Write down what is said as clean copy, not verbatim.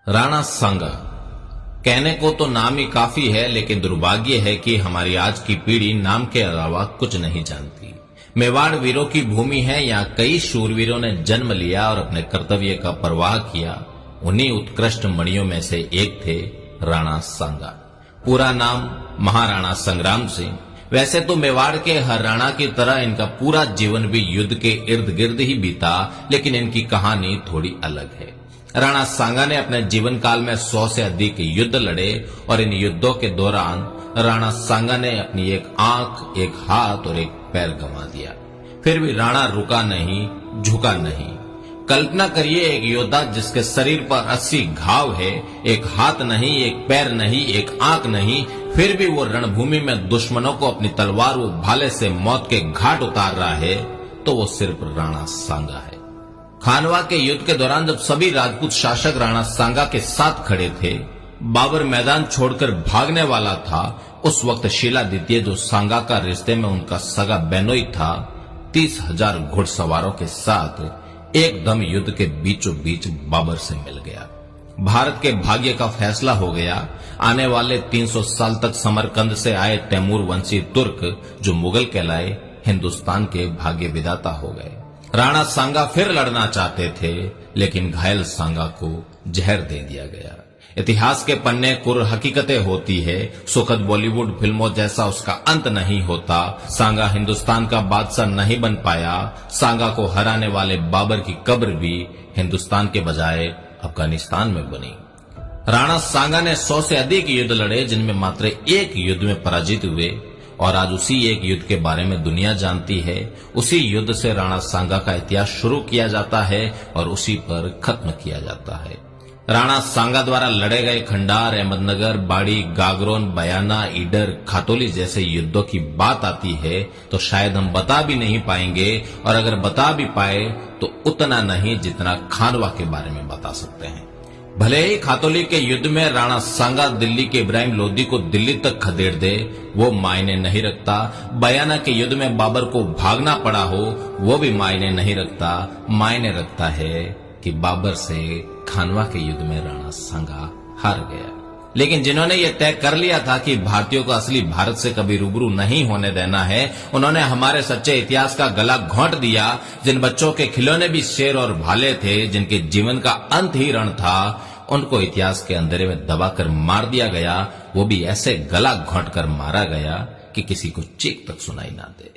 राणा सांगा। कहने को तो नाम ही काफी है, लेकिन दुर्भाग्य है कि हमारी आज की पीढ़ी नाम के अलावा कुछ नहीं जानती। मेवाड़ वीरों की भूमि है। यहाँ कई शूरवीरों ने जन्म लिया और अपने कर्तव्य का परवाह किया। उन्हीं उत्कृष्ट मणियों में से एक थे राणा सांगा। पूरा नाम महाराणा संग्राम सिंह। वैसे तो मेवाड़ के हर राणा की तरह इनका पूरा जीवन भी युद्ध के इर्द गिर्द ही बीता, लेकिन इनकी कहानी थोड़ी अलग है। राणा सांगा ने अपने जीवन काल में 100 से अधिक युद्ध लड़े और इन युद्धों के दौरान राणा सांगा ने अपनी एक आंख, एक हाथ और एक पैर गंवा दिया। फिर भी राणा रुका नहीं, झुका नहीं। कल्पना करिए, एक योद्धा जिसके शरीर पर 80 घाव है, एक हाथ नहीं, एक पैर नहीं, एक आंख नहीं, फिर भी वो रणभूमि में दुश्मनों को अपनी तलवार व भाले से मौत के घाट उतार रहा है, तो वो सिर्फ राणा सांगा है। खानवा के युद्ध के दौरान जब सभी राजपूत शासक राणा सांगा के साथ खड़े थे, बाबर मैदान छोड़कर भागने वाला था, उस वक्त शीला द्वितीय, जो सांगा का रिश्ते में उनका सगा बेनोई था, 30,000 घुड़सवारों के साथ एकदम युद्ध के बीचों बीच बाबर से मिल गया। भारत के भाग्य का फैसला हो गया। आने वाले 300 साल तक समरकंद से आए तैमूर वंशी तुर्क, जो मुगल कहलाए, हिंदुस्तान के भाग्य विधाता हो गए। राणा सांगा फिर लड़ना चाहते थे, लेकिन घायल सांगा को जहर दे दिया गया। इतिहास के पन्ने कुर हकीकतें होती है। सुखद बॉलीवुड फिल्मों जैसा उसका अंत नहीं होता। सांगा हिंदुस्तान का बादशाह नहीं बन पाया। सांगा को हराने वाले बाबर की कब्र भी हिंदुस्तान के बजाय अफगानिस्तान में बनी। राणा सांगा ने 100 से अधिक युद्ध लड़े, जिनमें मात्र एक युद्ध में पराजित हुए, और आज उसी एक युद्ध के बारे में दुनिया जानती है। उसी युद्ध से राणा सांगा का इतिहास शुरू किया जाता है और उसी पर खत्म किया जाता है। राणा सांगा द्वारा लड़े गए खंडार, अहमदनगर, बाड़ी, गागरोन, बयाना, ईडर, खातोली जैसे युद्धों की बात आती है तो शायद हम बता भी नहीं पाएंगे, और अगर बता भी पाए तो उतना नहीं जितना खानवा के बारे में बता सकते हैं। भले ही खातोली के युद्ध में राणा सांगा दिल्ली के इब्राहिम लोदी को दिल्ली तक खदेड़ दे, वो मायने नहीं रखता। बयाना के युद्ध में बाबर को भागना पड़ा हो, वो भी मायने नहीं रखता। मायने रखता है कि बाबर से खानवा के युद्ध में राणा सांगा हार गया। लेकिन जिन्होंने ये तय कर लिया था कि भारतीयों को असली भारत से कभी रूबरू नहीं होने देना है, उन्होंने हमारे सच्चे इतिहास का गला घोंट दिया। जिन बच्चों के खिलौने भी शेर और भाले थे, जिनके जीवन का अंत ही रण था, उनको इतिहास के अंधेरे में दबाकर मार दिया गया। वो भी ऐसे गला घोंट कर मारा गया कि किसी को चीख तक सुनाई ना दे।